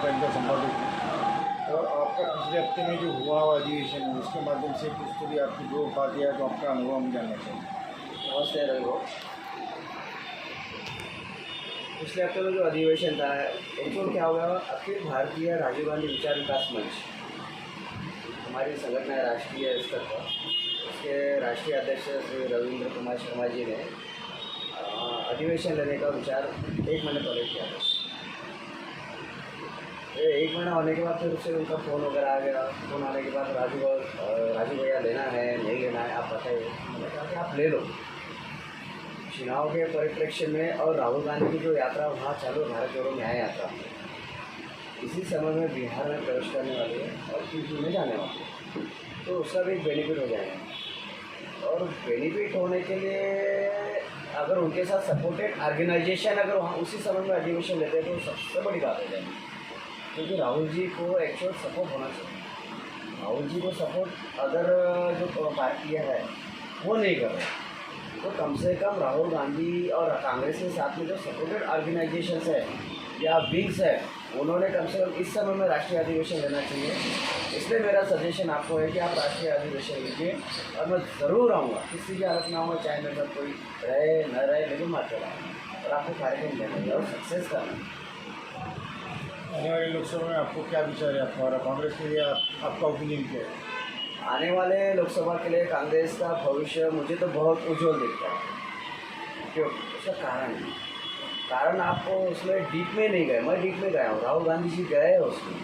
Time का संपादक हूँ और आपका पिछले हफ्ते में जो हुआ अधिवेशन है उसके माध्यम से कुछ तो भी आपकी जो बात है तो आपका अनुभव हम जानना चाहिए। नमस्ते रघु। पिछले हफ्ते में जो अधिवेशन था एक्चुअल क्या हुआ, अखिल भारतीय राजीव गांधी विचार विकास मंच हमारी संगठन है राष्ट्रीय स्तर पर, उसके राष्ट्रीय अध्यक्ष श्री रविंद्र कुमार शर्मा जी ने अधिवेशन लेने का विचार 1 महीने पहले किया था। 1 महीना होने के बाद फिर उससे उनका फ़ोन वगैरह आ गया। फ़ोन आने के बाद राजू भैया लेना है नहीं लेना है आप बताइए। मैंने कहा कि आप ले लो। चुनाव के परिप्रेक्ष्य में और राहुल गांधी की जो यात्रा वहाँ चालू भारत जोड़ो न्याय यात्रा, इसी समय में बिहार में प्रवेश करने वाले हैं और यूपी में जाने वाले हैं, तो उसका भी एक बेनिफिट हो जाएगा। और बेनिफिट होने के लिए अगर उनके साथ सपोर्टेड ऑर्गेनाइजेशन अगर वहाँ उसी समय में अधिवेशन लेते हैं तो सबसे बड़ी बात हो जाएगी, क्योंकि राहुल जी को एक्चुअल सपोर्ट होना चाहिए। राहुल जी को सपोर्ट अदर जो पार्टियाँ है वो नहीं कर रहे, तो कम से कम राहुल गांधी और कांग्रेस के साथ में जो सपोर्टेड ऑर्गेनाइजेशंस है या विंग्स है, उन्होंने कम से कम इस समय में राष्ट्रीय अधिवेशन लेना चाहिए। इसलिए मेरा सजेशन आपको है कि आप राष्ट्रीय अधिवेशन लीजिए और मैं ज़रूर आऊँगा, किसी की हालत में आऊँगा, चाहे मेरे साथ कोई रहे न रहे, लेकिन मैं चला आऊँगा और आपको कार्यक्रम देना है और सक्सेस करना है। आने वाली लोकसभा में आपको क्या विचार है आपका और कांग्रेस के लिए आपका ओपिनियन क्या है? आने वाले लोकसभा के लिए कांग्रेस का भविष्य मुझे तो बहुत उज्जवल दिखता है। क्यों? उसका कारण आपको उसमें डीप में नहीं गए, मैं डीप में गया हूँ, राहुल गांधी जी गए हैं उसमें।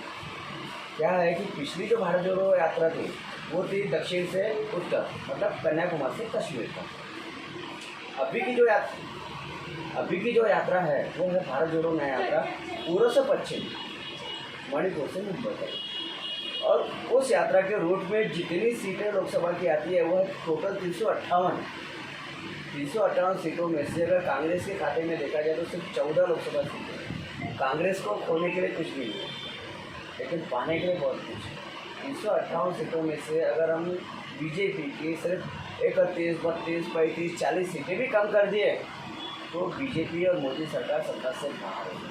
क्या है कि पिछली जो भारत जोड़ो यात्रा थी वो थी दक्षिण से उत्तर, मतलब कन्याकुमारी से कश्मीर तक। अभी की जो यात्रा है वो है भारत जोड़ो न्याय यात्रा, पूर्व से पश्चिम, मणिपुर से मुंबई तक। और उस यात्रा के रूट में जितनी सीटें लोकसभा की आती है वो है टोटल 358 सीटों में से अगर कांग्रेस के खाते में देखा जाए तो सिर्फ 14 लोकसभा सीटें। कांग्रेस को खोने के लिए कुछ नहीं है, लेकिन पाने के लिए बहुत कुछ। 358 सीटों में से अगर हम बीजेपी की सिर्फ 31, 32, 35, 40 सीटें भी कम कर दिए तो बीजेपी और मोदी सरकार सत्ता से बाहर होगी।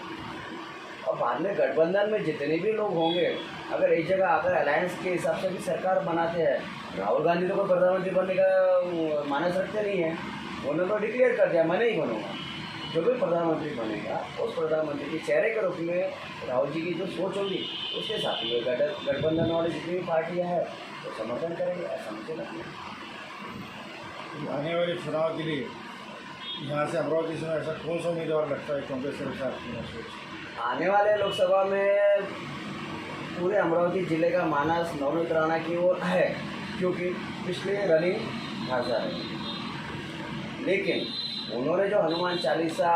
और बाद में गठबंधन में जितने भी लोग होंगे, अगर एक जगह आकर अलायंस के हिसाब से भी सरकार बनाते हैं, राहुल गांधी तो कोई प्रधानमंत्री बनने का मानस रखते नहीं है, उन्होंने तो डिक्लेयर कर दिया मैं नहीं बनूंगा। जो भी प्रधानमंत्री बनेगा उस प्रधानमंत्री के चेहरे के रूप में राहुल जी की जो सोच होगी उसके साथ ही गठबंधन वाले जितनी भी पार्टियाँ हैं तो समर्थन करेंगे, ऐसा मुझे लगता है। आने वाले चुनाव के लिए यहाँ से अमरावती से ऐसा कौन सा उम्मीदवार लगता है कांग्रेस के साथ? आने वाले लोकसभा में पूरे अमरावती ज़िले का मानस नवनीत राणा की ओर है, क्योंकि पिछले रनिंग भाषा है। लेकिन उन्होंने जो हनुमान चालीसा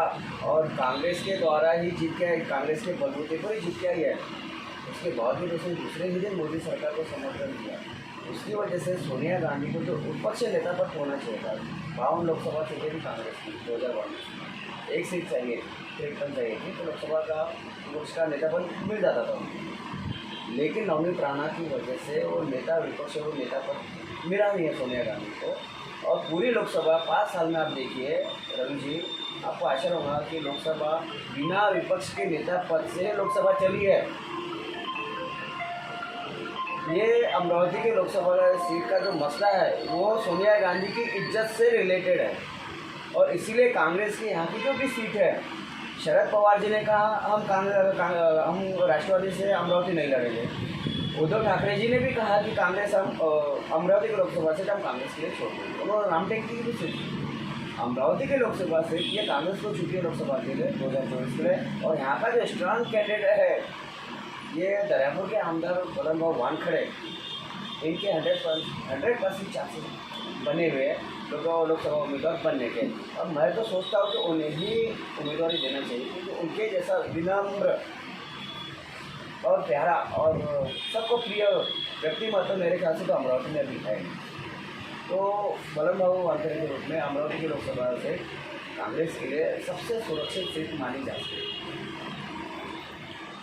और कांग्रेस के द्वारा ही जीत के, कांग्रेस के बलबूते पर ही जीत के आई है, उसके बाद भी उसने दूसरे ही दिन मोदी सरकार को समर्थन किया। उसकी वजह से सोनिया गांधी को जो विपक्ष नेता पद होना चाहिए था, 52 लोकसभा सीटें भी कांग्रेस की 2022 एक सीट चाहिए, तिरपन चाहिए थी, तो लोकसभा का उसका नेता पद मिल जाता था। लेकिन नवनीत राणा की वजह से वो नेता विपक्ष वो नेता पद मिला नहीं है सोनिया गांधी को। और पूरी लोकसभा 5 साल में आप देखिए रवि जी, आपको आश्चर्य होगा कि लोकसभा बिना विपक्ष के नेता पद से लोकसभा चली है। ये अमरावती के लोकसभा सीट का जो मसला है वो सोनिया गांधी की इज्जत से रिलेटेड है, और इसीलिए कांग्रेस की यहाँ की जो भी सीट है, शरद पवार जी ने कहा हम राष्ट्रवादी से अमरावती नहीं लड़ेंगे। उद्धव ठाकरे जी ने भी कहा कि कांग्रेस हम अमरावती के लोकसभा सीट हम कांग्रेस के लिए छोड़ देंगे। उन्होंने रामटेक की भी सीट अमरावती के लोकसभा सीट ये कांग्रेस को छूटी है लोकसभा के लिए 2024 के लिए। और यहाँ का जो स्ट्रांग कैंडिडेट है ये दरियापुर के आमदार बलम भाव वानखड़े, इनके 100% चांसेस बने हुए हैं लोकसभा उम्मीदवार बनने के। अब मैं तो सोचता हूँ कि उन्हें ही उम्मीदवारी देना चाहिए, क्योंकि उनके जैसा विनम्र और प्यारा और सबको प्रिय व्यक्तिमत्व मेरे ख्याल से तो अमरावती में अभी है। तो बलम बाबू वानखड़े के रूप में अमरावती की लोकसभा से कांग्रेस के लिए सबसे सुरक्षित सीट मानी जा सकती है।